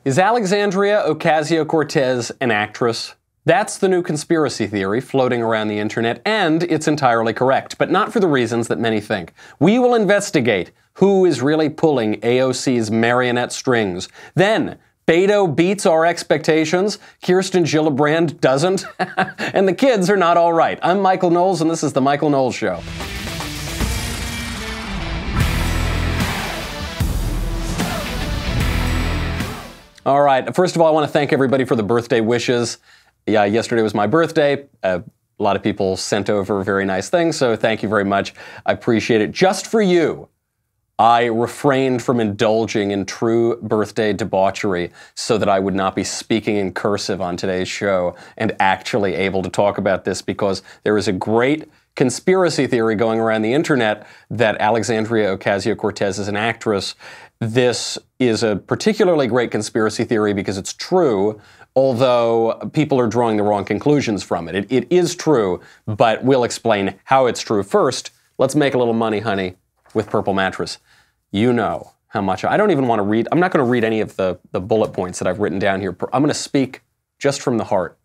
Is Alexandria Ocasio-Cortez an actress? That's the new conspiracy theory floating around the internet, and it's entirely correct, but not for the reasons that many think. We will investigate who is really pulling AOC's marionette strings. Then, Beto beats our expectations, Kirsten Gillibrand doesn't, and the kids are not all right. I'm Michael Knowles, and this is The Michael Knowles Show. All right, first of all, I want to thank everybody for the birthday wishes. Yeah, yesterday was my birthday. A lot of people sent over very nice things, so thank you very much. I appreciate it. Just for you, I refrained from indulging in true birthday debauchery so that I would not be speaking in cursive on today's show and actually able to talk about this, because there is a great conspiracy theory going around the internet that Alexandria Ocasio-Cortez is an actress. This is a particularly great conspiracy theory because it's true, although people are drawing the wrong conclusions from it. It is true, but we'll explain how it's true. First, let's make a little money, honey, with Purple Mattress. You know how much I don't even want to read. I'm not going to read any of the bullet points that I've written down here. I'm going to speak just from the heart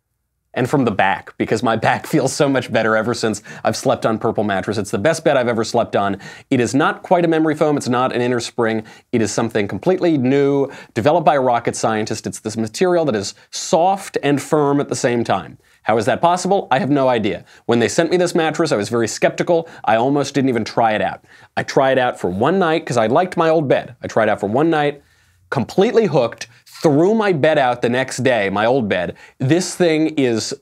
and from the back, because my back feels so much better ever since I've slept on Purple Mattress. It's the best bed I've ever slept on. It is not quite a memory foam. It's not an inner spring. It is something completely new, developed by a rocket scientist. It's this material that is soft and firm at the same time. How is that possible? I have no idea. When they sent me this mattress, I was very skeptical. I almost didn't even try it out. I tried it out for one night because I liked my old bed. I tried it out for one night, completely hooked, threw my bed out the next day, my old bed. This thing is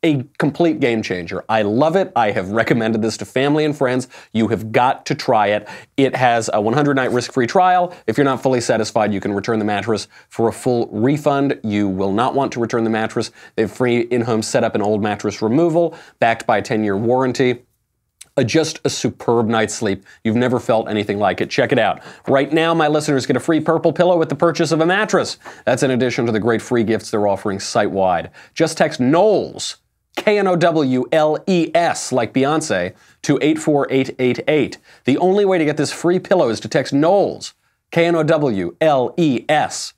a complete game changer. I love it. I have recommended this to family and friends. You have got to try it. It has a 100-night risk-free trial. If you're not fully satisfied, you can return the mattress for a full refund. You will not want to return the mattress. They have free in-home setup and old mattress removal, backed by a 10-year warranty. Just a superb night's sleep. You've never felt anything like it. Check it out. Right now, my listeners get a free purple pillow with the purchase of a mattress. That's in addition to the great free gifts they're offering site-wide. Just text Knowles, Knowles, like Beyonce, to 84888. The only way to get this free pillow is to text Knowles, Knowles,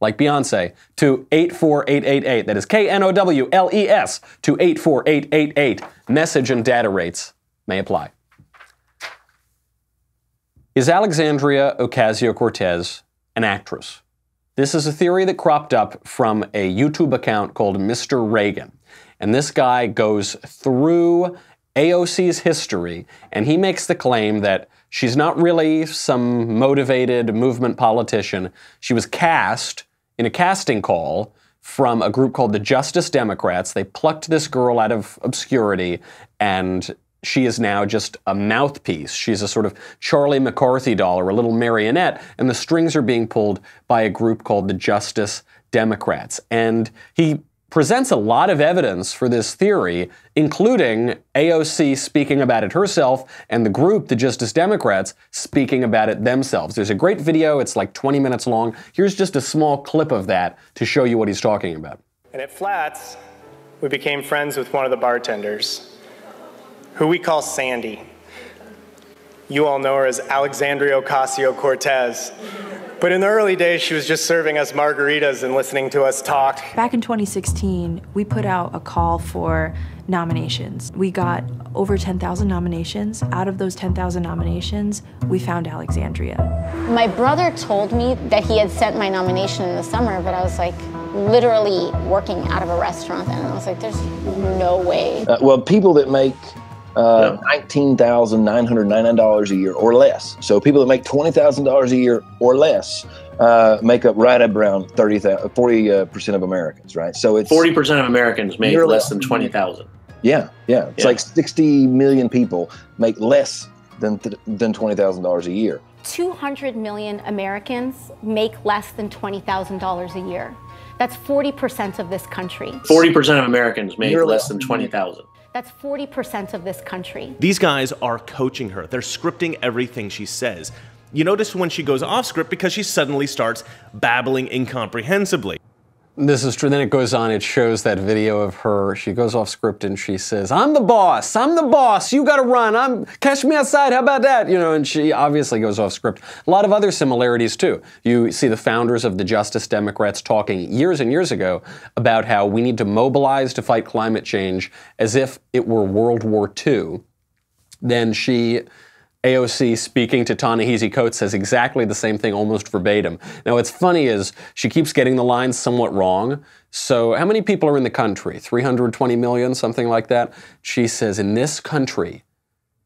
like Beyonce, to 84888. That is Knowles to 84888. Message and data rates may apply. Is Alexandria Ocasio-Cortez an actress? This is a theory that cropped up from a YouTube account called Mr. Reagan. And this guy goes through AOC's history, and he makes the claim that she's not really some motivated movement politician. She was cast in a casting call from a group called the Justice Democrats. They plucked this girl out of obscurity, and she is now just a mouthpiece. She's a sort of Charlie McCarthy doll, or a little marionette, and the strings are being pulled by a group called the Justice Democrats. And he presents a lot of evidence for this theory, including AOC speaking about it herself and the group, the Justice Democrats, speaking about it themselves. There's a great video. It's like 20 minutes long. Here's just a small clip of that to show you what he's talking about. And at Flats, we became friends with one of the bartenders, who we call Sandy. You all know her as Alexandria Ocasio-Cortez. But in the early days, she was just serving us margaritas and listening to us talk. Back in 2016, we put out a call for nominations. We got over 10,000 nominations. Out of those 10,000 nominations, we found Alexandria. My brother told me that he had sent my nomination in the summer, but I was like literally working out of a restaurant then, and I was like, there's no way. Well, people that make $19,999 a year or less. So people that make $20,000 a year or less make up right around 40% of Americans, right? So it's 40% of Americans make less than 20,000. Yeah. It's like 60 million people make less than $20,000 a year. 200 million Americans make less than $20,000 a year. That's 40% of this country. 40% of Americans make less than 20,000. That's 40% of this country. These guys are coaching her. They're scripting everything she says. You notice when she goes off script because she suddenly starts babbling incomprehensibly. This is true. Then it goes on, it shows that video of her. She goes off script and she says, I'm the boss. You got to run. Catch me outside. How about that? And she obviously goes off script. A lot of other similarities too. You see the founders of the Justice Democrats talking years and years ago about how we need to mobilize to fight climate change as if it were World War II. Then AOC speaking to Ta-Nehisi Coates says exactly the same thing, almost verbatim. Now, what's funny is she keeps getting the lines somewhat wrong. So how many people are in the country? 320 million, something like that? She says, in this country,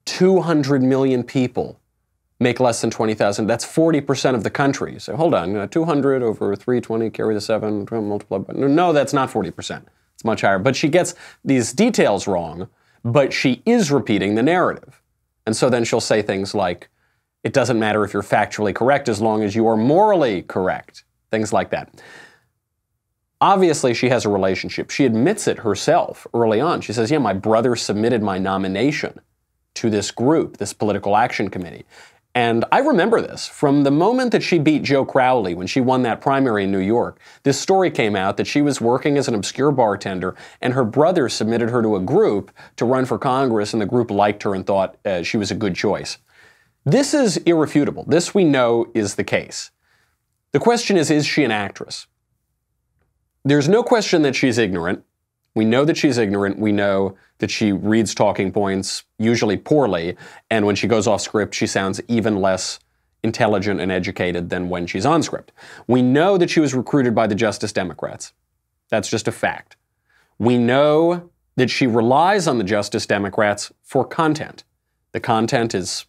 200 million people make less than $20,000. That's 40% of the country. So hold on, 200 over 320, carry the 7, multiply by... No, that's not 40%. It's much higher. But she gets these details wrong, but she is repeating the narrative. And so then she'll say things like, it doesn't matter if you're factually correct as long as you are morally correct. Things like that. Obviously, she has a relationship. She admits it herself early on. She says, yeah, my brother submitted my nomination to this group, this political action committee. And I remember this. From the moment that she beat Joe Crowley when she won that primary in New York, this story came out that she was working as an obscure bartender and her brother submitted her to a group to run for Congress, and the group liked her and thought she was a good choice. This is irrefutable. This we know is the case. The question is she an actress? There's no question that she's ignorant. We know that she's ignorant. We know that she reads talking points, usually poorly, and when she goes off script, she sounds even less intelligent and educated than when she's on script. We know that she was recruited by the Justice Democrats. That's just a fact. We know that she relies on the Justice Democrats for content. The content is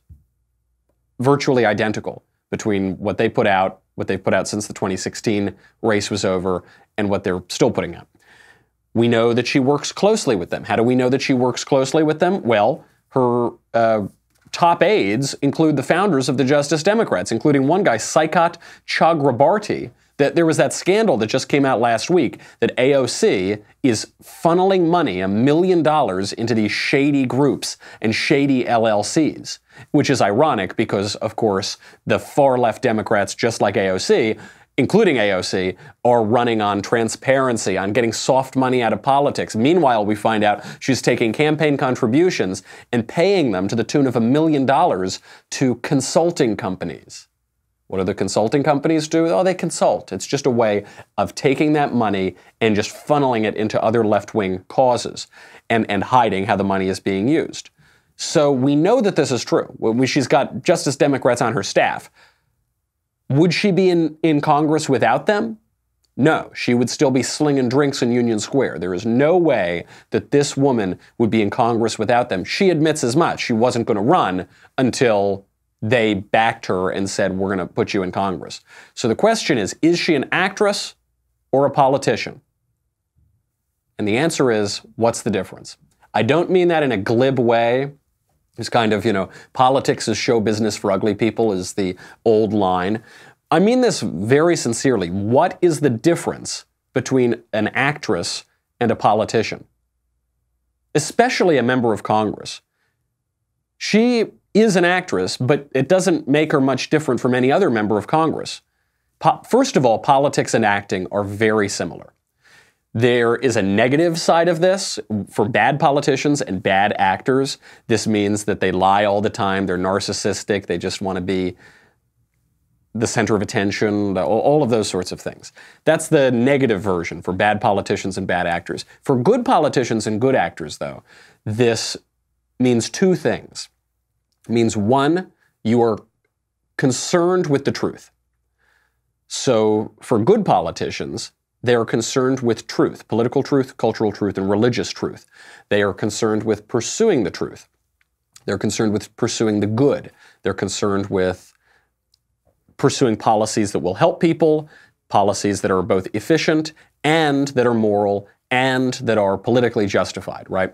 virtually identical between what they put out, what they've put out since the 2016 race was over, and what they're still putting out. We know that she works closely with them. How do we know that she works closely with them? Well, her top aides include the founders of the Justice Democrats, including one guy, Saikat Chakrabarti. That there was that scandal that just came out last week that AOC is funneling money, $1 million, into these shady groups and shady LLCs, which is ironic because, of course, the far-left Democrats, just like AOC, including AOC, are running on transparency, on getting soft money out of politics. Meanwhile, we find out she's taking campaign contributions and paying them to the tune of $1 million to consulting companies. What do the consulting companies do? Oh, they consult. It's just a way of taking that money and just funneling it into other left-wing causes and hiding how the money is being used. So we know that this is true. She's got Justice Democrats on her staff. Would she be in Congress without them? No, she would still be slinging drinks in Union Square. There is no way that this woman would be in Congress without them. She admits as much. She wasn't going to run until they backed her and said, we're going to put you in Congress. So the question is she an actress or a politician? And the answer is, what's the difference? I don't mean that in a glib way. It's kind of, politics is show business for ugly people is the old line. I mean this very sincerely. What is the difference between an actress and a politician? Especially a member of Congress. She is an actress, but it doesn't make her much different from any other member of Congress. First of all, politics and acting are very similar. There is a negative side of this for bad politicians and bad actors. This means that they lie all the time, they're narcissistic, they just want to be the center of attention, all of those sorts of things. That's the negative version for bad politicians and bad actors. For good politicians and good actors, though, this means two things. It means, one, you are concerned with the truth. So for good politicians, they are concerned with truth, political truth, cultural truth, and religious truth. They are concerned with pursuing the truth. They're concerned with pursuing the good. They're concerned with pursuing policies that will help people, policies that are both efficient and that are moral and that are politically justified, right?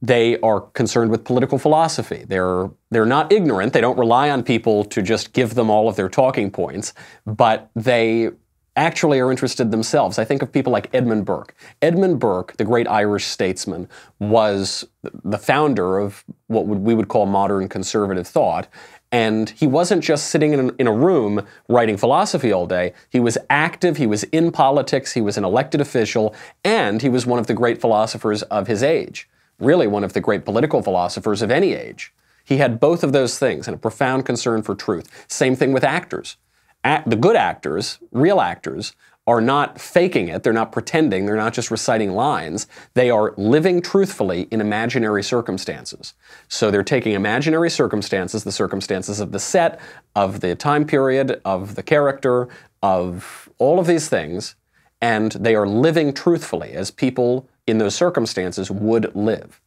They are concerned with political philosophy. They're not ignorant. They don't rely on people to just give them all of their talking points, but they actually are interested themselves. I think of people like Edmund Burke. Edmund Burke, the great Irish statesman, was the founder of what we would call modern conservative thought, And he wasn't just sitting in a room writing philosophy all day. He was active, he was in politics, he was an elected official, and he was one of the great philosophers of his age. Really one of the great political philosophers of any age. He had both of those things and a profound concern for truth. Same thing with actors. The good actors, real actors, are not faking it, they're not pretending, they're not just reciting lines, they are living truthfully in imaginary circumstances. So they're taking imaginary circumstances, the circumstances of the set, of the time period, of the character, of all of these things, and they are living truthfully as people in those circumstances would live.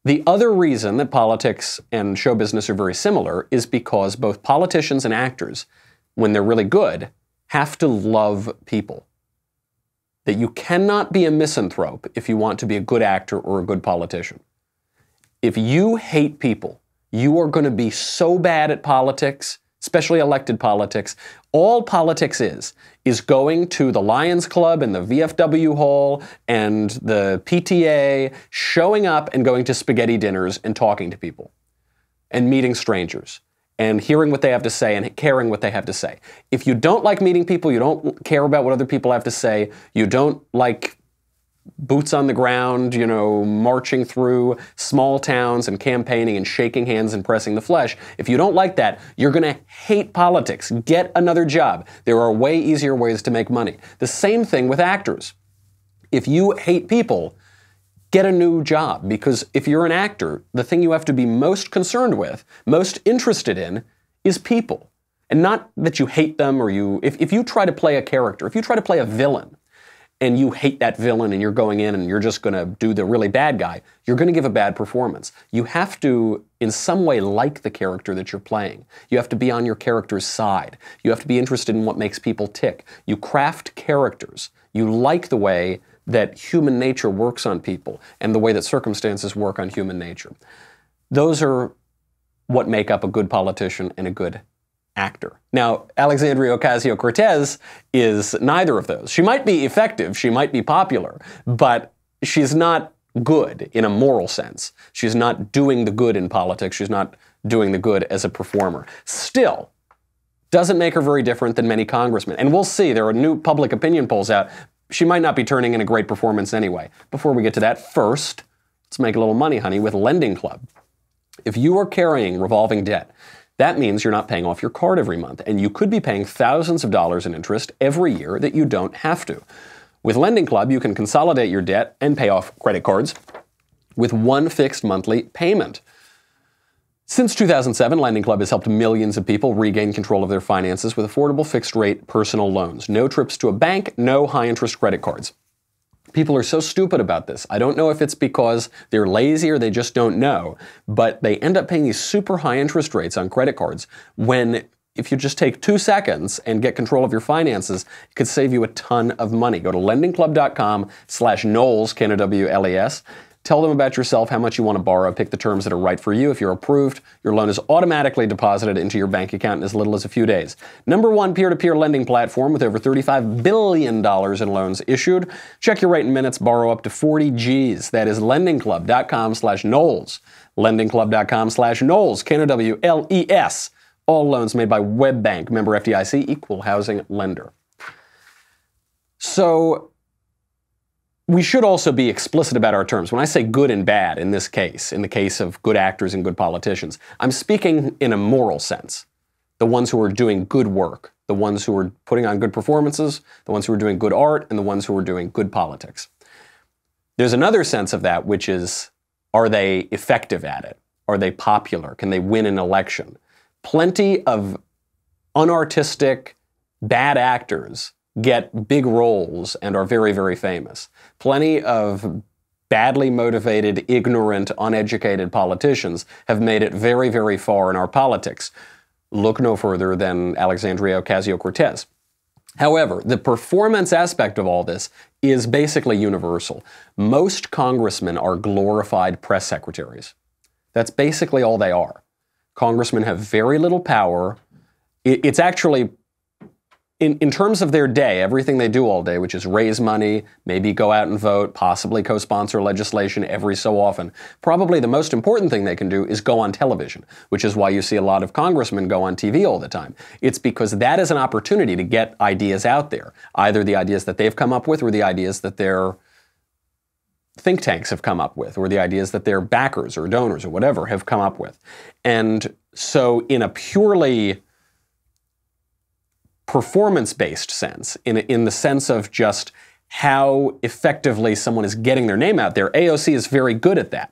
The other reason that politics and show business are very similar is because both politicians and actors, when they're really good, have to love people. That you cannot be a misanthrope if you want to be a good actor or a good politician. If you hate people, you are going to be so bad at politics, especially elected politics. All politics is going to the Lions Club and the VFW Hall and the PTA, showing up and going to spaghetti dinners and talking to people and meeting strangers and hearing what they have to say and caring what they have to say. If you don't like meeting people, you don't care about what other people have to say, you don't like boots on the ground, you know, marching through small towns and campaigning and shaking hands and pressing the flesh. If you don't like that, you're going to hate politics. Get another job. There are way easier ways to make money. The same thing with actors. If you hate people, get a new job, because if you're an actor, the thing you have to be most concerned with, most interested in, is people. And not that you hate them or if you try to play a character, if you try to play a villain, and you hate that villain and you're going in and you're just going to do the really bad guy, you're going to give a bad performance. You have to, in some way, like the character that you're playing. You have to be on your character's side. You have to be interested in what makes people tick. You craft characters. You like the way that human nature works on people and the way that circumstances work on human nature. Those are what make up a good politician and a good actor. Now, Alexandria Ocasio-Cortez is neither of those. She might be effective, she might be popular, but she's not good in a moral sense. She's not doing the good in politics. She's not doing the good as a performer. Still, doesn't make her very different than many congressmen. And we'll see, there are new public opinion polls out. She might not be turning in a great performance anyway. Before we get to that, first, let's make a little money, honey, with Lending Club. If you are carrying revolving debt, that means you're not paying off your card every month, and you could be paying thousands of dollars in interest every year that you don't have to. With Lending Club, you can consolidate your debt and pay off credit cards with one fixed monthly payment. Since 2007, Lending Club has helped millions of people regain control of their finances with affordable fixed-rate personal loans. No trips to a bank, no high-interest credit cards. People are so stupid about this. I don't know if it's because they're lazy or they just don't know, but they end up paying these super high interest rates on credit cards when, if you just take 2 seconds and get control of your finances, it could save you a ton of money. Go to lendingclub.com/Knowles, K-N-O-W-L-E-S. Tell them about yourself, how much you want to borrow, pick the terms that are right for you. If you're approved, your loan is automatically deposited into your bank account in as little as a few days. #1 peer-to-peer lending platform with over $35 billion in loans issued. Check your rate in minutes, borrow up to 40 G's. That is lendingclub.com/Knowles. Lendingclub.com/Knowles, K-N-O-W-L-E-S. All loans made by WebBank, member FDIC, equal housing lender. So, we should also be explicit about our terms. When I say good and bad in this case, in the case of good actors and good politicians, I'm speaking in a moral sense. The ones who are doing good work, the ones who are putting on good performances, the ones who are doing good art, and the ones who are doing good politics. There's another sense of that, which is, are they effective at it? Are they popular? Can they win an election? Plenty of unartistic, bad actors get big roles and are very, very famous. Plenty of badly motivated, ignorant, uneducated politicians have made it very, very far in our politics. Look no further than Alexandria Ocasio-Cortez. However, the performance aspect of all this is basically universal. Most congressmen are glorified press secretaries. That's basically all they are. Congressmen have very little power. It's actually in terms of their day, everything they do all day, which is raise money, maybe go out and vote, possibly co-sponsor legislation every so often, probably the most important thing they can do is go on television, which is why you see a lot of congressmen go on TV all the time. It's because that is an opportunity to get ideas out there, either the ideas that they've come up with or the ideas that their think tanks have come up with, or the ideas that their backers or donors or whatever have come up with. And so in a purely performance-based sense, in the sense of just how effectively someone is getting their name out there, AOC is very good at that.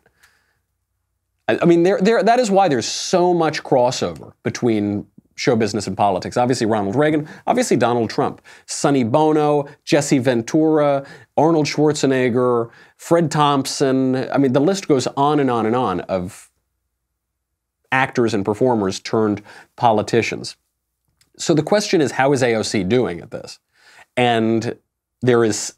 I mean, that is why there's so much crossover between show business and politics. Obviously Ronald Reagan, obviously Donald Trump, Sonny Bono, Jesse Ventura, Arnold Schwarzenegger, Fred Thompson. I mean, the list goes on and on and on of actors and performers turned politicians. So the question is, how is AOC doing at this? And there is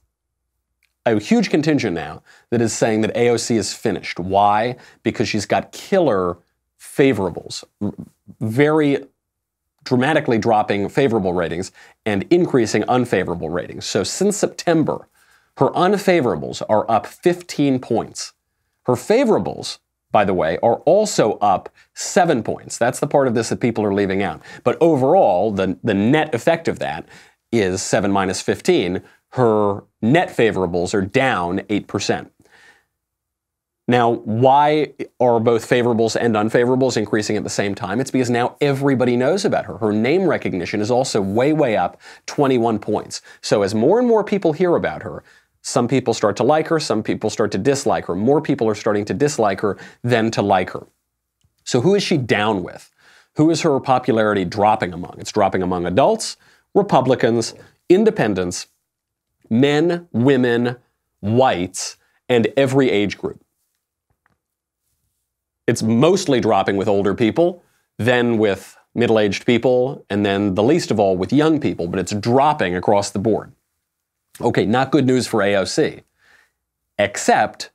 a huge contingent now that is saying that AOC is finished. Why? Because she's got killer favorables, very dramatically dropping favorable ratings and increasing unfavorable ratings. So since September, her unfavorables are up 15 points. Her favorables, by the way, are also up 7 points. That's the part of this that people are leaving out. But overall, the net effect of that is 7 minus 15. Her net favorables are down 8%. Now, why are both favorables and unfavorables increasing at the same time? It's because now everybody knows about her. Her name recognition is also way, way up 21 points. So as more and more people hear about her, some people start to like her, some people start to dislike her. More people are starting to dislike her than to like her. So who is she down with? Who is her popularity dropping among? It's dropping among adults, Republicans, independents, men, women, whites, and every age group. It's mostly dropping with older people, then with middle-aged people, and then the least of all with young people, but it's dropping across the board. Okay, not good news for AOC, except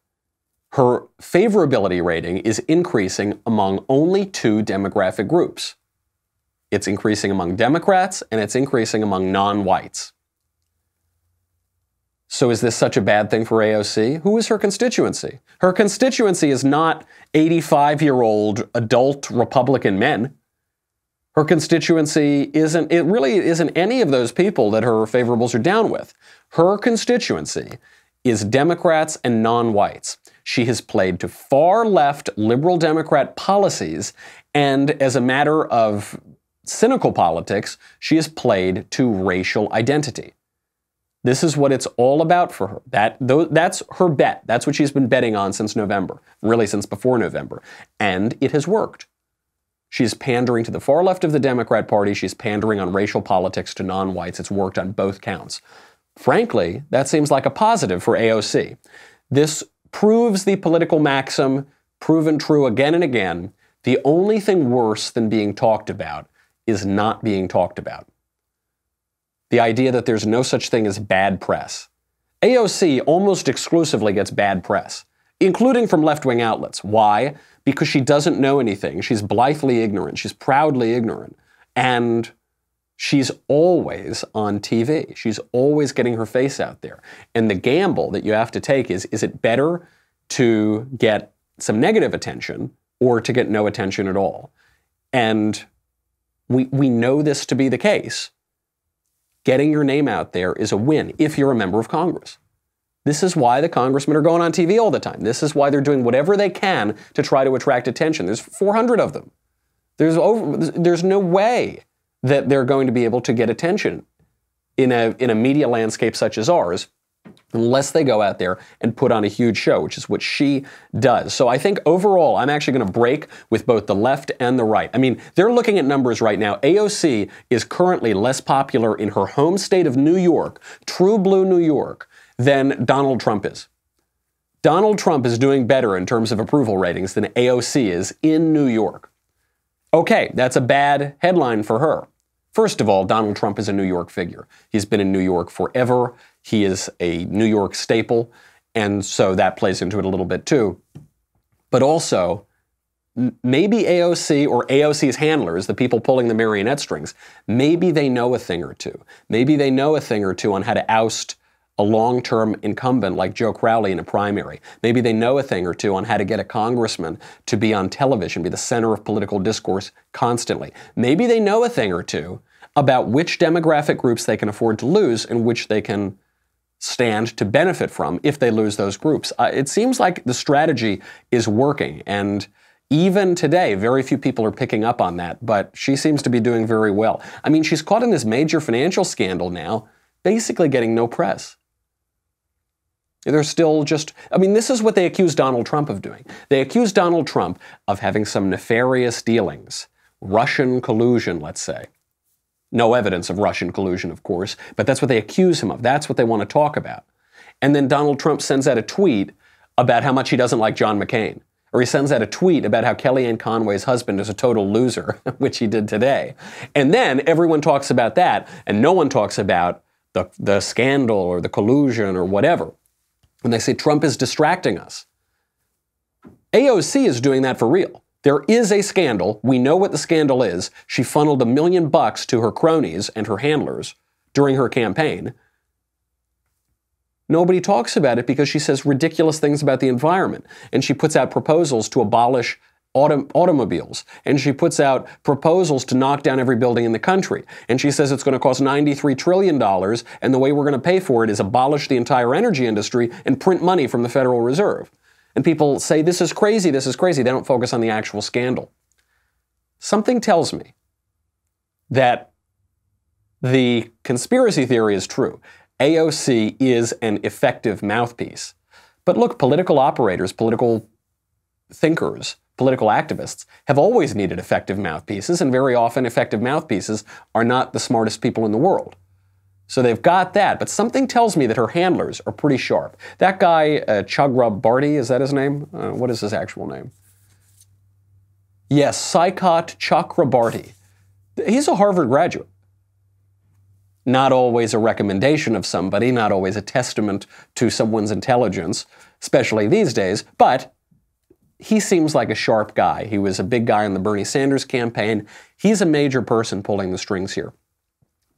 her favorability rating is increasing among only two demographic groups. It's increasing among Democrats, and it's increasing among non-whites. So is this such a bad thing for AOC? Who is her constituency? Her constituency is not 85-year-old adult Republican men. Her constituency really isn't any of those people that her favorables are down with. Her constituency is Democrats and non-whites. She has played to far left liberal Democrat policies, and as a matter of cynical politics, she has played to racial identity. This is what it's all about for her. That's her bet. That's what she's been betting on since November, really since before November. And it has worked. She's pandering to the far left of the Democrat Party. She's pandering on racial politics to non-whites. It's worked on both counts. Frankly, that seems like a positive for AOC. This proves the political maxim, proven true again and again. The only thing worse than being talked about is not being talked about. The idea that there's no such thing as bad press. AOC almost exclusively gets bad press, including from left-wing outlets. Why? Because she doesn't know anything. She's blithely ignorant. She's proudly ignorant. And she's always on TV. She's always getting her face out there. And the gamble that you have to take is it better to get some negative attention or to get no attention at all? And we know this to be the case. Getting your name out there is a win if you're a member of Congress. This is why the congressmen are going on TV all the time. This is why they're doing whatever they can to try to attract attention. There's 400 of them. There's no way that they're going to be able to get attention in a media landscape such as ours unless they go out there and put on a huge show, which is what she does. So I think overall, I'm actually going to break with both the left and the right. I mean, they're looking at numbers right now. AOC is currently less popular in her home state of New York, true blue New York, than Donald Trump is. Donald Trump is doing better in terms of approval ratings than AOC is in New York. Okay, that's a bad headline for her. First of all, Donald Trump is a New York figure. He's been in New York forever. He is a New York staple, and so that plays into it a little bit too. But also, maybe AOC or AOC's handlers, the people pulling the marionette strings, maybe they know a thing or two. Maybe they know a thing or two on how to oust a long-term incumbent like Joe Crowley in a primary. Maybe they know a thing or two on how to get a congressman to be on television, be the center of political discourse constantly. Maybe they know a thing or two about which demographic groups they can afford to lose and which they can stand to benefit from if they lose those groups. It seems like the strategy is working, and even today, very few people are picking up on that, but she seems to be doing very well. I mean, she's caught in this major financial scandal now, basically getting no press. They're still just, I mean, this is what they accuse Donald Trump of doing. They accuse Donald Trump of having some nefarious dealings, Russian collusion, let's say. No evidence of Russian collusion, of course, but that's what they accuse him of. That's what they want to talk about. And then Donald Trump sends out a tweet about how much he doesn't like John McCain. Or he sends out a tweet about how Kellyanne Conway's husband is a total loser, which he did today. And then everyone talks about that, and no one talks about the scandal or the collusion or whatever. When they say Trump is distracting us. AOC is doing that for real. There is a scandal. We know what the scandal is. She funneled $1 million to her cronies and her handlers during her campaign. Nobody talks about it because she says ridiculous things about the environment. And she puts out proposals to abolish automobiles. And she puts out proposals to knock down every building in the country. And she says it's going to cost $93 trillion, and the way we're going to pay for it is abolish the entire energy industry and print money from the Federal Reserve. And people say, this is crazy, this is crazy. They don't focus on the actual scandal. Something tells me that the conspiracy theory is true. AOC is an effective mouthpiece. But look, political operators, political thinkers, political activists have always needed effective mouthpieces, and very often effective mouthpieces are not the smartest people in the world. So they've got that, but something tells me that her handlers are pretty sharp. That guy, Chakrabarti, is that his name? What is his actual name? Yes, Saikat Chakrabarti. He's a Harvard graduate. Not always a recommendation of somebody, not always a testament to someone's intelligence, especially these days, but he seems like a sharp guy. He was a big guy on the Bernie Sanders campaign. He's a major person pulling the strings here.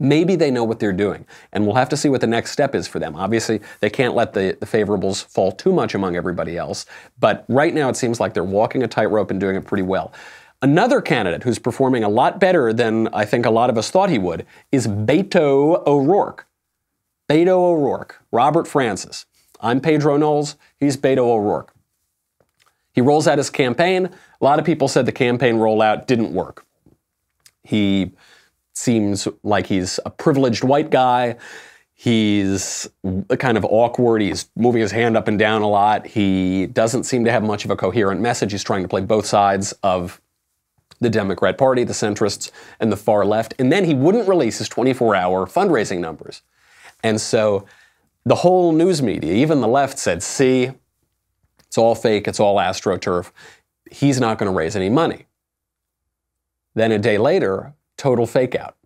Maybe they know what they're doing, and we'll have to see what the next step is for them. Obviously, they can't let the favorables fall too much among everybody else, but right now it seems like they're walking a tightrope and doing it pretty well. Another candidate who's performing a lot better than I think a lot of us thought he would is Beto O'Rourke. Beto O'Rourke, Robert Francis. I'm Pedro Knowles, he's Beto O'Rourke. He rolls out his campaign. A lot of people said the campaign rollout didn't work. He seems like he's a privileged white guy. He's kind of awkward. He's moving his hand up and down a lot. He doesn't seem to have much of a coherent message. He's trying to play both sides of the Democrat Party, the centrists, and the far left. And then he wouldn't release his 24-hour fundraising numbers. And so the whole news media, even the left, said, see, it's all fake, it's all AstroTurf. He's not going to raise any money. Then a day later, total fake out.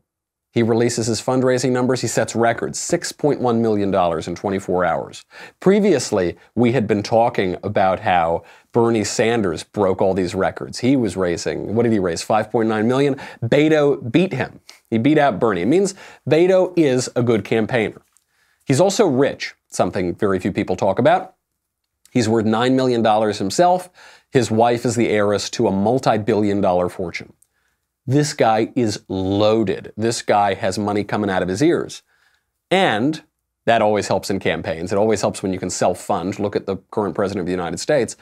He releases his fundraising numbers. He sets records, $6.1 million in 24 hours. Previously, we had been talking about how Bernie Sanders broke all these records. He was raising, what did he raise, $5.9 million? Beto beat him. He beat out Bernie. It means Beto is a good campaigner. He's also rich, something very few people talk about. He's worth $9 million himself. His wife is the heiress to a multi-billion-dollar fortune. This guy is loaded. This guy has money coming out of his ears. And that always helps in campaigns. It always helps when you can self-fund. Look at the current president of the United States.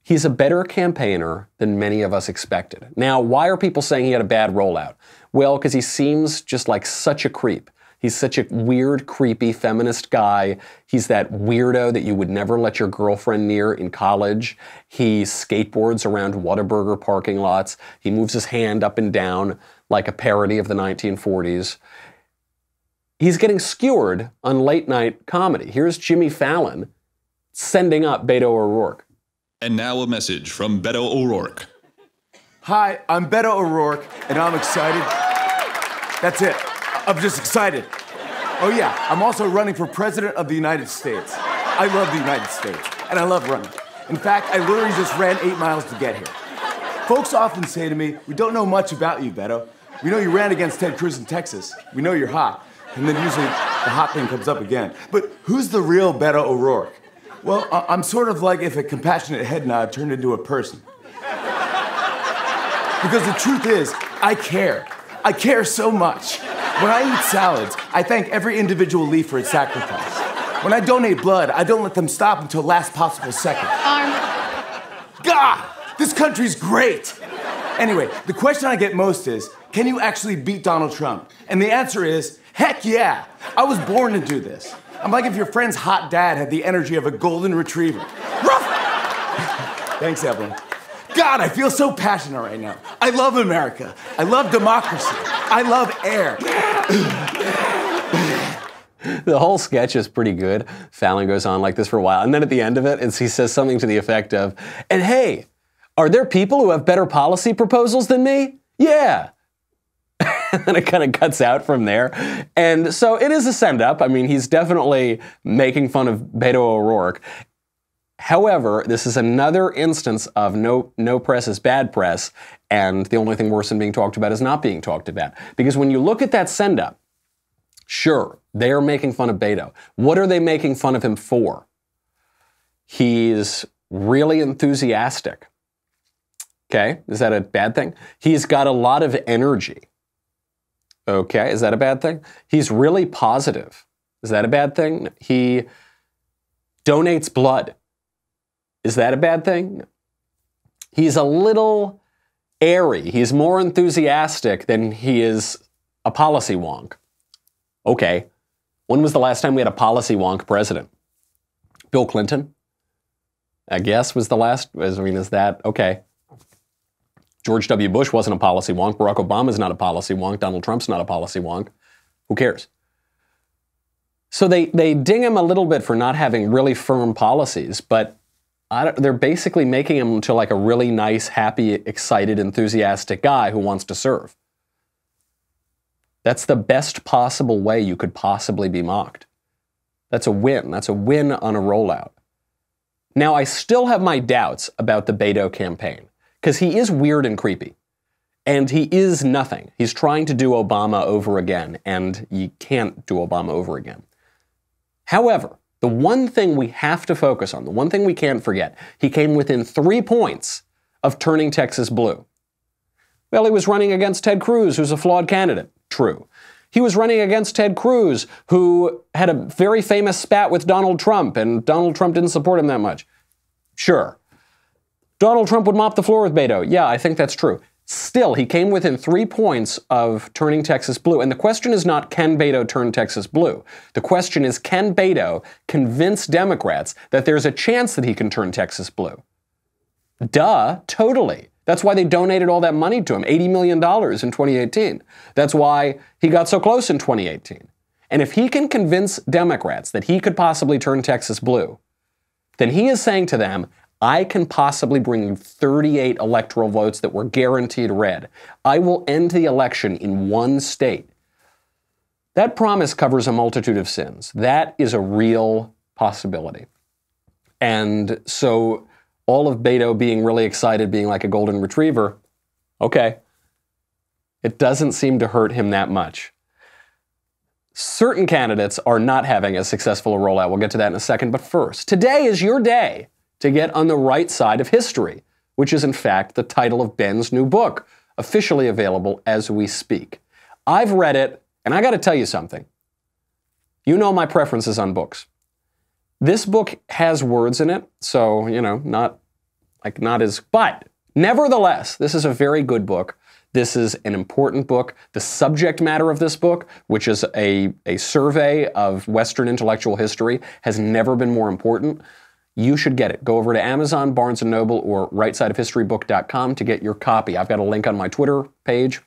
He's a better campaigner than many of us expected. Now, why are people saying he had a bad rollout? Well, because he seems just like such a creep. He's such a weird, creepy, feminist guy. He's that weirdo that you would never let your girlfriend near in college. He skateboards around Whataburger parking lots. He moves his hand up and down like a parody of the 1940s. He's getting skewered on late-night comedy. Here's Jimmy Fallon sending up Beto O'Rourke. And now a message from Beto O'Rourke. Hi, I'm Beto O'Rourke, and I'm excited. That's it. I'm just excited. Oh yeah, I'm also running for President of the United States. I love the United States, and I love running. In fact, I literally just ran 8 miles to get here. Folks often say to me, we don't know much about you, Beto. We know you ran against Ted Cruz in Texas. We know you're hot. And then usually the hot thing comes up again. But who's the real Beto O'Rourke? Well, I'm sort of like if a compassionate head nod turned into a person. Because the truth is, I care. I care so much. When I eat salads, I thank every individual leaf for its sacrifice. When I donate blood, I don't let them stop until last possible second. God, this country's great. Anyway, the question I get most is, can you actually beat Donald Trump? And the answer is, heck yeah. I was born to do this. I'm like if your friend's hot dad had the energy of a golden retriever. Thanks, Evelyn. God, I feel so passionate right now. I love America. I love democracy. I love air. The whole sketch is pretty good. Fallon goes on like this for a while. And then at the end of it, he says something to the effect of, and hey, are there people who have better policy proposals than me? Yeah. And then it kind of cuts out from there. And so it is a send-up. I mean, he's definitely making fun of Beto O'Rourke. However, this is another instance of no press is bad press, and the only thing worse than being talked about is not being talked about. Because when you look at that send-up, sure, they are making fun of Beto. What are they making fun of him for? He's really enthusiastic. Okay, is that a bad thing? He's got a lot of energy. Okay, is that a bad thing? He's really positive. Is that a bad thing? He donates blood. Is that a bad thing? He's a little airy. He's more enthusiastic than he is a policy wonk. Okay, when was the last time we had a policy wonk president? Bill Clinton, I guess, was the last. I mean, is that okay? George W. Bush wasn't a policy wonk. Barack Obama's not a policy wonk. Donald Trump's not a policy wonk. Who cares? So they ding him a little bit for not having really firm policies, but they're basically making him into like a really nice, happy, excited, enthusiastic guy who wants to serve. That's the best possible way you could possibly be mocked. That's a win. That's a win on a rollout. Now, I still have my doubts about the Beto campaign, because he is weird and creepy. And he is nothing. He's trying to do Obama over again, and you can't do Obama over again. However, the one thing we have to focus on, the one thing we can't forget, he came within 3 points of turning Texas blue. Well, he was running against Ted Cruz, who's a flawed candidate. True. He was running against Ted Cruz, who had a very famous spat with Donald Trump, and Donald Trump didn't support him that much. Sure. Donald Trump would mop the floor with Beto. Yeah, I think that's true. Still, he came within 3 points of turning Texas blue. And the question is not, can Beto turn Texas blue? The question is, can Beto convince Democrats that there's a chance that he can turn Texas blue? Duh, totally. That's why they donated all that money to him, $80 million in 2018. That's why he got so close in 2018. And if he can convince Democrats that he could possibly turn Texas blue, then he is saying to them, I can possibly bring 38 electoral votes that were guaranteed red. I will end the election in one state. That promise covers a multitude of sins. That is a real possibility. And so all of Beto being really excited, being like a golden retriever, okay, it doesn't seem to hurt him that much. Certain candidates are not having a successful rollout. We'll get to that in a second. But first, today is your day to get on the right side of history, which is in fact the title of Ben's new book, officially available as we speak. I've read it, and I got to tell you something. You know my preferences on books. This book has words in it, so, not as, but nevertheless, this is a very good book. This is an important book. The subject matter of this book, which is a survey of Western intellectual history, has never been more important. You should get it. Go over to Amazon, Barnes & Noble, or rightsideofhistorybook.com to get your copy. I've got a link on my Twitter page.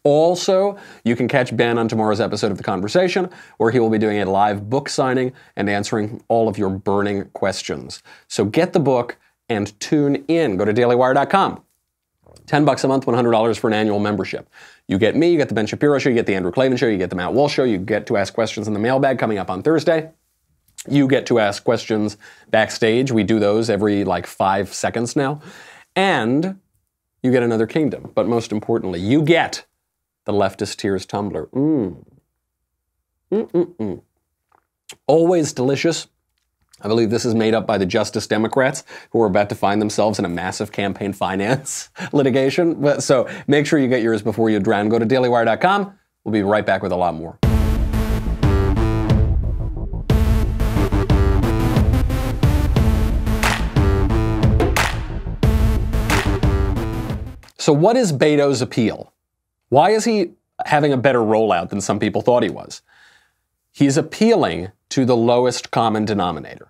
Also, you can catch Ben on tomorrow's episode of The Conversation, where he will be doing a live book signing and answering all of your burning questions. So get the book and tune in. Go to dailywire.com. $10 a month, $100 for an annual membership. You get me, you get the Ben Shapiro Show, you get the Andrew Klavan Show, you get the Matt Walsh Show, you get to ask questions in the mailbag coming up on Thursday. You get to ask questions backstage. We do those every 5 seconds now. And you get another kingdom. But most importantly, you get the leftist tears tumbler. Always delicious. I believe this is made up by the Justice Democrats who are about to find themselves in a massive campaign finance litigation. So make sure you get yours before you drown. Go to dailywire.com. We'll be right back with a lot more. So what is Beto's appeal? Why is he having a better rollout than some people thought he was? He's appealing to the lowest common denominator.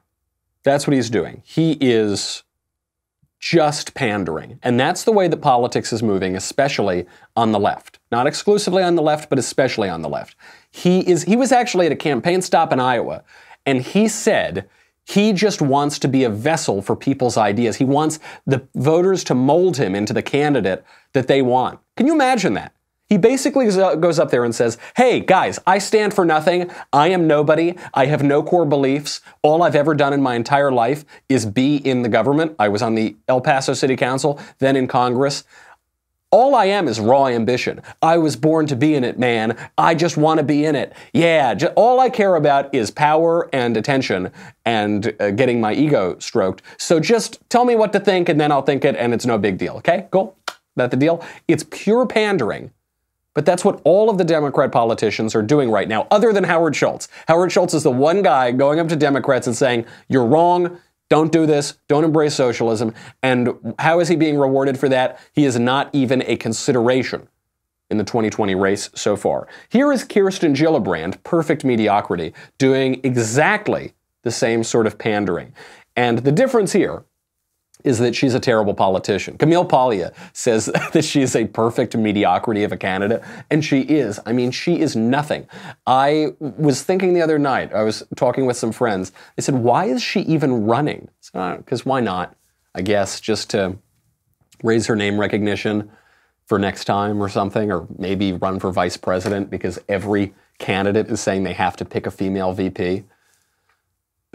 That's what he's doing. He is just pandering. And that's the way that politics is moving, especially on the left. Not exclusively on the left, but especially on the left. He was actually at a campaign stop in Iowa, and he said he just wants to be a vessel for people's ideas. He wants the voters to mold him into the candidate that they want. Can you imagine that? He basically goes up there and says, hey, guys, I stand for nothing. I am nobody. I have no core beliefs. All I've ever done in my entire life is be in the government. I was on the El Paso City Council, then in Congress. All I am is raw ambition. I was born to be in it, man. I just want to be in it. Yeah, all I care about is power and attention and getting my ego stroked. So just tell me what to think and then I'll think it and it's no big deal. Okay, cool? That the deal? It's pure pandering. But that's what all of the Democrat politicians are doing right now, other than Howard Schultz. Howard Schultz is the one guy going up to Democrats and saying, you're wrong, don't do this, don't embrace socialism. And how is he being rewarded for that? He is not even a consideration in the 2020 race so far. Here is Kirsten Gillibrand, perfect mediocrity, doing exactly the same sort of pandering. And the difference here is that she's a terrible politician. Camille Paglia says that she's a perfect mediocrity of a candidate, and she is. I mean, she is nothing. I was thinking the other night, I was talking with some friends, they said, why is she even running? Because why not? I guess just to raise her name recognition for next time or something, or maybe run for vice president because every candidate is saying they have to pick a female VP.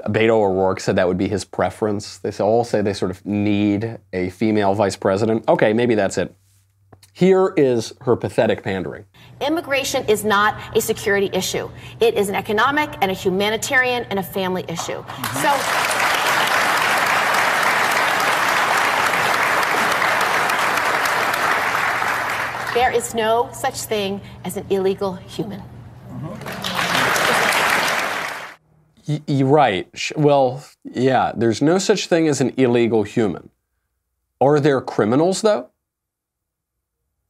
Beto O'Rourke said that would be his preference. They all say they sort of need a female vice president. Okay, maybe that's it. Here is her pathetic pandering. Immigration is not a security issue. It is an economic and a humanitarian and a family issue. So there is no such thing as an illegal human. You're right. Well, yeah, there's no such thing as an illegal human. Are there criminals, though?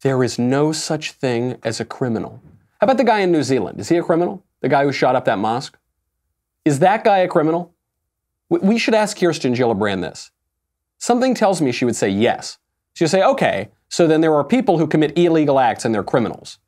There is no such thing as a criminal. How about the guy in New Zealand? Is he a criminal? The guy who shot up that mosque? Is that guy a criminal? We should ask Kirsten Gillibrand this. Something tells me she would say yes. She would say, okay, so then there are people who commit illegal acts and they're criminals.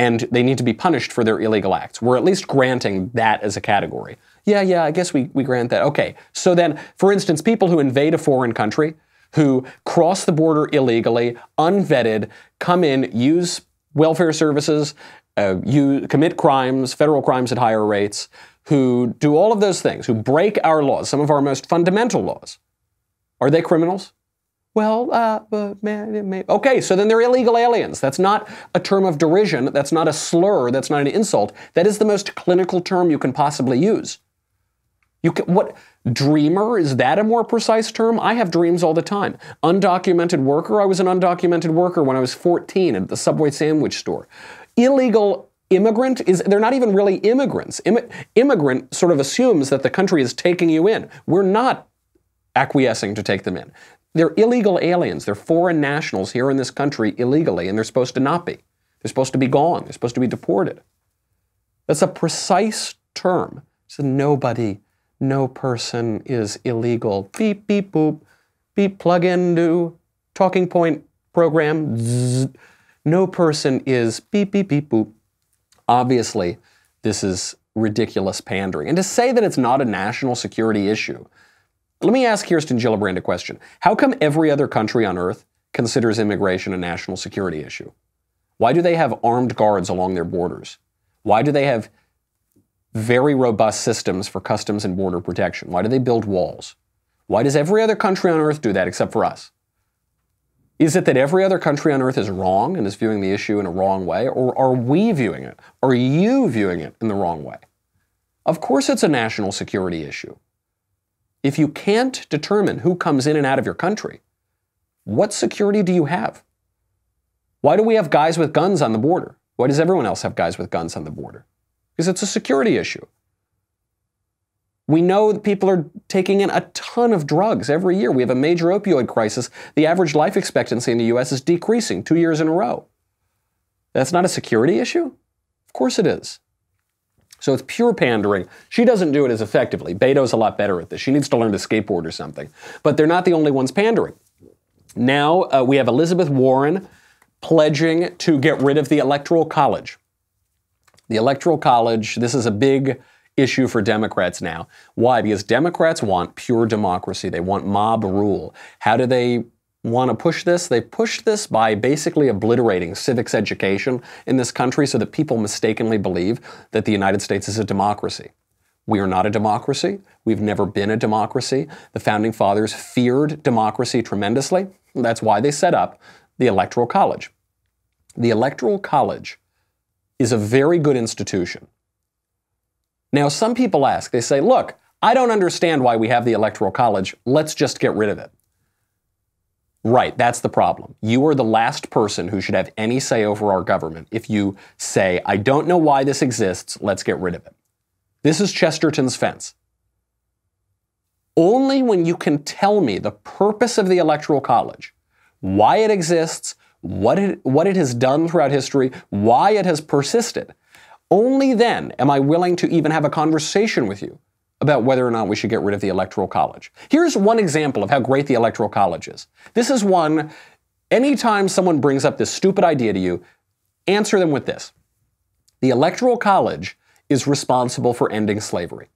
And they need to be punished for their illegal acts. We're at least granting that as a category. Yeah, I guess we grant that. Okay, so then, for instance, people who invade a foreign country, who cross the border illegally, unvetted, come in, use welfare services, commit crimes, federal crimes at higher rates, who do all of those things, who break our laws, some of our most fundamental laws. Are they criminals? Well, okay, so then they're illegal aliens. That's not a term of derision. That's not a slur. That's not an insult. That is the most clinical term you can possibly use. What, dreamer? Is that a more precise term? I have dreams all the time. Undocumented worker? I was an undocumented worker when I was 14 at the Subway sandwich store. Illegal immigrant? They're not even really immigrants. Immigrant sort of assumes that the country is taking you in. We're not acquiescing to take them in. They're illegal aliens. They're foreign nationals here in this country illegally, and they're supposed to not be. They're supposed to be gone. They're supposed to be deported. That's a precise term. So nobody, no person is illegal. Beep, beep, boop. Beep, plug in new talking point program. Zzz. No person is beep, beep, beep, boop. Obviously, this is ridiculous pandering. And to say that it's not a national security issue, let me ask Kirsten Gillibrand a question. How come every other country on earth considers immigration a national security issue? Why do they have armed guards along their borders? Why do they have very robust systems for customs and border protection? Why do they build walls? Why does every other country on earth do that except for us? Is it that every other country on earth is wrong and is viewing the issue in a wrong way? Or are we viewing it? Are you viewing it in the wrong way? Of course it's a national security issue. If you can't determine who comes in and out of your country, what security do you have? Why do we have guys with guns on the border? Why does everyone else have guys with guns on the border? Because it's a security issue. We know that people are taking in a ton of drugs every year. We have a major opioid crisis. The average life expectancy in the U.S. is decreasing 2 years in a row. That's not a security issue? Of course it is. So it's pure pandering. She doesn't do it as effectively. Beto's a lot better at this. She needs to learn to skateboard or something. But they're not the only ones pandering. Now we have Elizabeth Warren pledging to get rid of the Electoral College. The Electoral College, this is a big issue for Democrats now. Why? Because Democrats want pure democracy. They want mob rule. How do they want to push this? They push this by basically obliterating civics education in this country so that people mistakenly believe that the United States is a democracy. We are not a democracy. We've never been a democracy. The Founding Fathers feared democracy tremendously. That's why they set up the Electoral College. The Electoral College is a very good institution. Now, some people ask, they say, look, I don't understand why we have the Electoral College. Let's just get rid of it. Right, that's the problem. You are the last person who should have any say over our government if you say, I don't know why this exists, let's get rid of it. This is Chesterton's fence. Only when you can tell me the purpose of the Electoral College, why it exists, what it has done throughout history, why it has persisted, only then am I willing to even have a conversation with you about whether or not we should get rid of the Electoral College. Here's one example of how great the Electoral College is. This is one, anytime someone brings up this stupid idea to you, answer them with this. The Electoral College is responsible for ending slavery.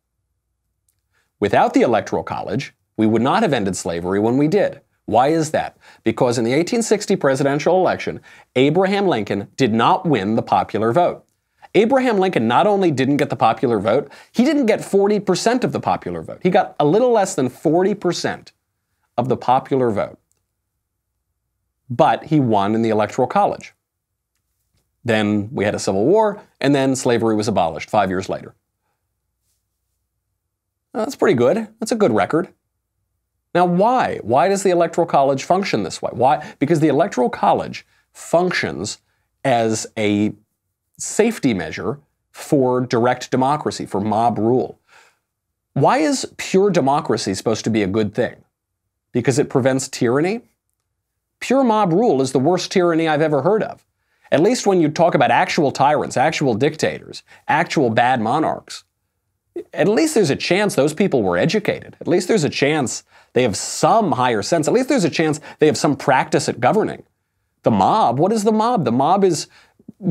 Without the Electoral College, we would not have ended slavery when we did. Why is that? Because in the 1860 presidential election, Abraham Lincoln did not win the popular vote. Abraham Lincoln not only didn't get the popular vote, he didn't get 40% of the popular vote. He got a little less than 40% of the popular vote. But he won in the Electoral College. Then we had a civil war, and then slavery was abolished 5 years later. That's pretty good. That's a good record. Now, why? Why does the Electoral College function this way? Why? Because the Electoral College functions as a safety measure for direct democracy, for mob rule. Why is pure democracy supposed to be a good thing? Because it prevents tyranny? Pure mob rule is the worst tyranny I've ever heard of. At least when you talk about actual tyrants, actual dictators, actual bad monarchs, at least there's a chance those people were educated. At least there's a chance they have some higher sense. At least there's a chance they have some practice at governing. The mob, what is the mob? The mob is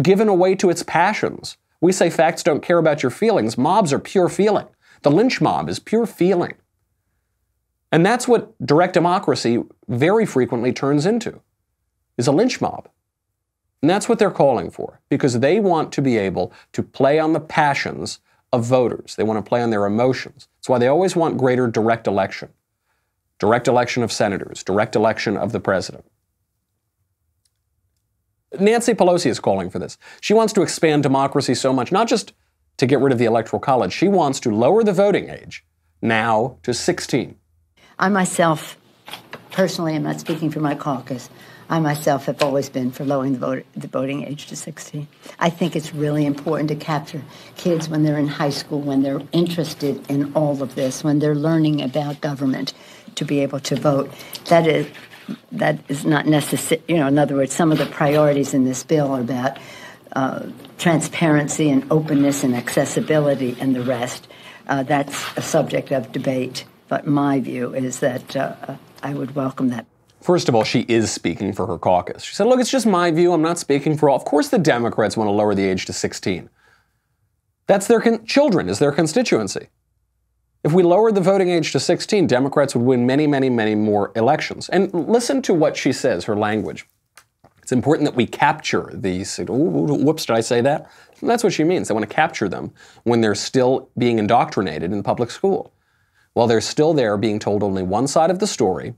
given away to its passions. We say facts don't care about your feelings. Mobs are pure feeling. The lynch mob is pure feeling. And that's what direct democracy very frequently turns into, is a lynch mob. And that's what they're calling for, because they want to be able to play on the passions of voters. They want to play on their emotions. That's why they always want greater direct election of senators, direct election of the president. Nancy Pelosi is calling for this. She wants to expand democracy so much, not just to get rid of the Electoral College. She wants to lower the voting age now to 16. I myself, personally, I'm not speaking for my caucus, I myself have always been for lowering the voting age to 16. I think it's really important to capture kids when they're in high school, when they're interested in all of this, when they're learning about government, to be able to vote. That is not necessary. You know, in other words, some of the priorities in this bill are about transparency and openness and accessibility and the rest. That's a subject of debate. But my view is that I would welcome that. First of all, she is speaking for her caucus. She said, look, it's just my view. I'm not speaking for all. Of course the Democrats want to lower the age to 16. That's their children, is their constituency. If we lowered the voting age to 16, Democrats would win many, many, many more elections. And listen to what she says, her language. It's important that we capture these. Whoops, did I say that? And that's what she means. They want to capture them when they're still being indoctrinated in public school. While they're still there being told only one side of the story,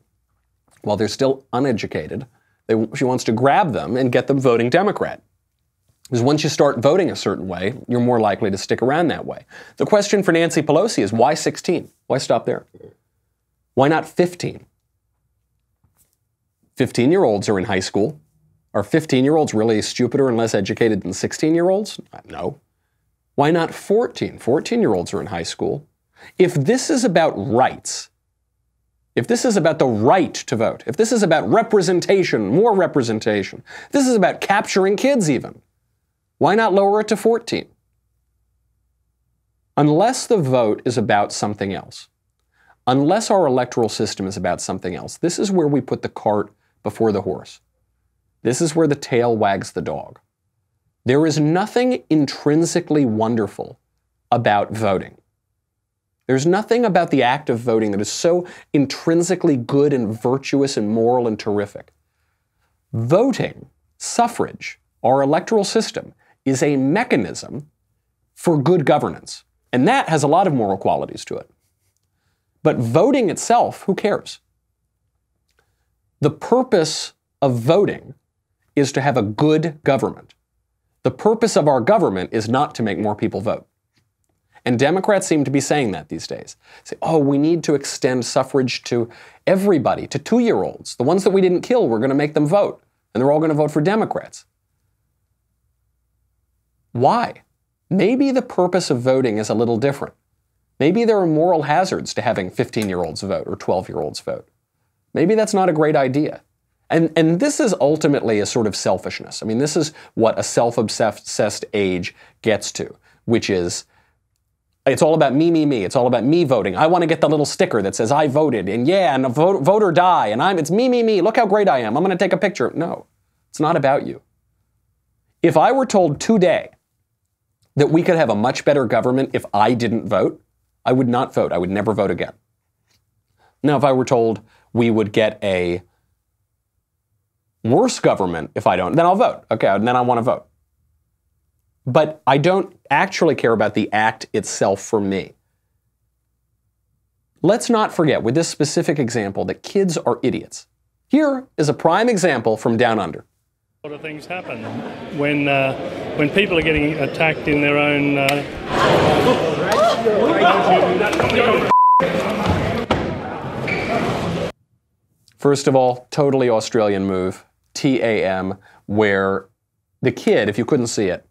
while they're still uneducated, She wants to grab them and get them voting Democrat. Because once you start voting a certain way, you're more likely to stick around that way. The question for Nancy Pelosi is, why 16? Why stop there? Why not 15? 15-year-olds are in high school. Are 15-year-olds really stupider and less educated than 16-year-olds? No. Why not 14? 14-year-olds are in high school. If this is about rights, if this is about the right to vote, if this is about representation, more representation, this is about capturing kids even, why not lower it to 14? Unless the vote is about something else, unless our electoral system is about something else, this is where we put the cart before the horse. This is where the tail wags the dog. There is nothing intrinsically wonderful about voting. There's nothing about the act of voting that is so intrinsically good and virtuous and moral and terrific. Voting, suffrage, our electoral system, is a mechanism for good governance. And that has a lot of moral qualities to it. But voting itself, who cares? The purpose of voting is to have a good government. The purpose of our government is not to make more people vote. And Democrats seem to be saying that these days. Say, oh, we need to extend suffrage to everybody, to 2-year-olds. The ones that we didn't kill, we're going to make them vote. And they're all going to vote for Democrats. Why? Maybe the purpose of voting is a little different. Maybe there are moral hazards to having 15-year-olds vote or 12-year-olds vote. Maybe that's not a great idea. And this is ultimately a sort of selfishness. I mean, this is what a self-obsessed age gets to, which is, it's all about me, me, me. It's all about me voting. I want to get the little sticker that says I voted, and yeah, and vote or die, and it's me, me, me. Look how great I am. I'm going to take a picture. No, it's not about you. If I were told today that we could have a much better government if I didn't vote, I would not vote. I would never vote again. Now, if I were told we would get a worse government if I don't, then I'll vote. Okay, and then I want to vote. But I don't actually care about the act itself for me. Let's not forget, with this specific example, that kids are idiots. Here is a prime example from Down Under. A lot of things happen when people are getting attacked in their own. First of all, totally Australian move, TAM, where the kid, if you couldn't see it,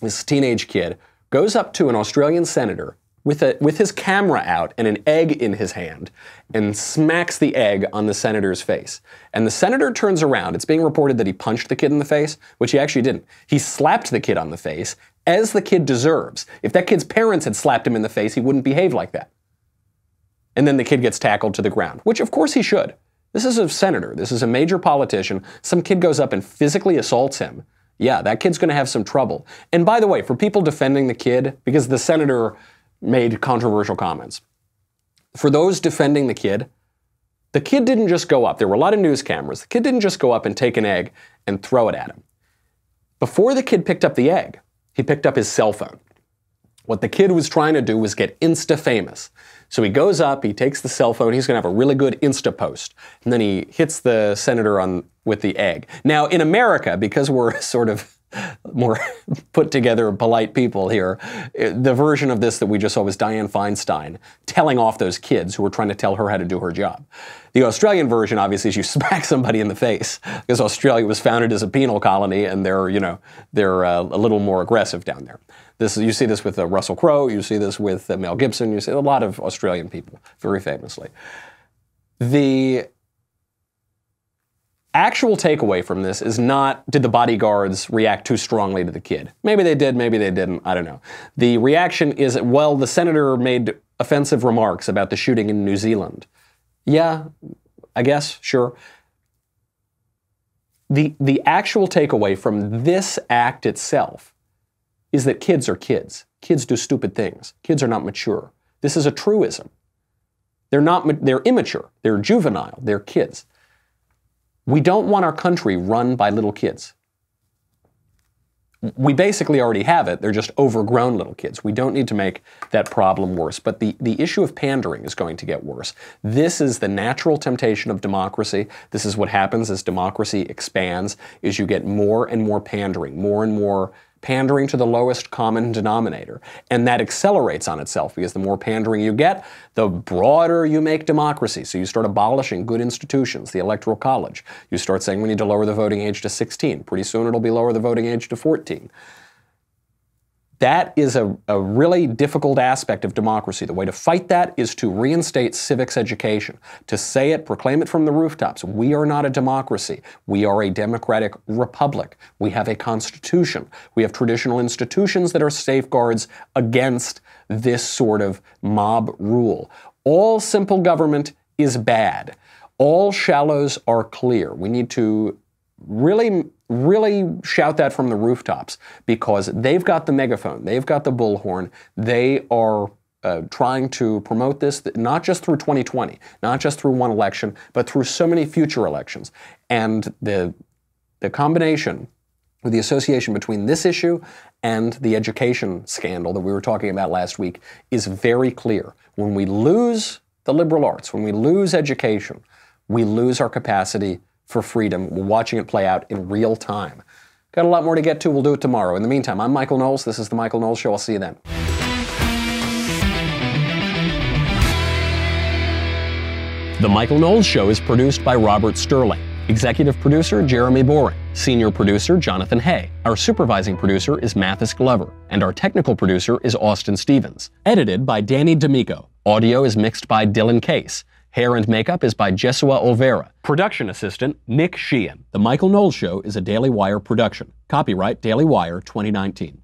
this teenage kid goes up to an Australian senator with his camera out and an egg in his hand and smacks the egg on the senator's face. And the senator turns around. It's being reported that he punched the kid in the face, which he actually didn't. He slapped the kid on the face, as the kid deserves. If that kid's parents had slapped him in the face, he wouldn't behave like that. And then the kid gets tackled to the ground, which of course he should. This is a senator. This is a major politician. Some kid goes up and physically assaults him. Yeah, that kid's going to have some trouble. And by the way, for people defending the kid, because the senator made controversial comments, for those defending the kid didn't just go up. There were a lot of news cameras. The kid didn't just go up and take an egg and throw it at him. Before the kid picked up the egg, he picked up his cell phone. What the kid was trying to do was get Insta-famous. So he goes up, he takes the cell phone, he's going to have a really good Insta post. And then he hits the senator with the egg. Now, in America, because we're sort of more put together, polite people here, the version of this that we just saw was Dianne Feinstein telling off those kids who were trying to tell her how to do her job. The Australian version, obviously, is you smack somebody in the face, because Australia was founded as a penal colony, and they're a little more aggressive down there. You see this with Russell Crowe, you see this with Mel Gibson, you see a lot of Australian people, very famously. The actual takeaway from this is not, did the bodyguards react too strongly to the kid? Maybe they did, maybe they didn't, I don't know. The reaction is, well, the senator made offensive remarks about the shooting in New Zealand. Yeah, I guess, sure. The actual takeaway from this act itself is that kids are kids. Kids do stupid things. Kids are not mature. This is a truism. They're immature. They're juvenile. They're kids. We don't want our country run by little kids. we basically already have it. They're just overgrown little kids. We don't need to make that problem worse. But the issue of pandering is going to get worse. This is the natural temptation of democracy. This is what happens as democracy expands, is you get more and more pandering, more and more pandering to the lowest common denominator. And that accelerates on itself, because the more pandering you get, the broader you make democracy. So you start abolishing good institutions, the Electoral College. You start saying we need to lower the voting age to 16. Pretty soon it'll be lower the voting age to 14. That is a really difficult aspect of democracy. The way to fight that is to reinstate civics education, to say it, proclaim it from the rooftops. We are not a democracy. We are a democratic republic. We have a constitution. We have traditional institutions that are safeguards against this sort of mob rule. All simple government is bad. All shallows are clear. We need to really shout that from the rooftops, because they've got the megaphone, they've got the bullhorn, they are trying to promote this, not just through 2020, not just through one election, but through so many future elections. And the combination, or the association between this issue and the education scandal that we were talking about last week is very clear. When we lose the liberal arts, when we lose education, we lose our capacity for freedom. We're watching it play out in real time. Got a lot more to get to. We'll do it tomorrow. In the meantime, I'm Michael Knowles. This is The Michael Knowles Show. I'll see you then. The Michael Knowles Show is produced by Robert Sterling. Executive producer, Jeremy Boring. Senior producer, Jonathan Hay. Our supervising producer is Mathis Glover. And our technical producer is Austin Stevens. Edited by Danny D'Amico. Audio is mixed by Dylan Case. Hair and makeup is by Jesua Olvera. Production assistant, Nick Sheehan. The Michael Knowles Show is a Daily Wire production. Copyright Daily Wire 2019.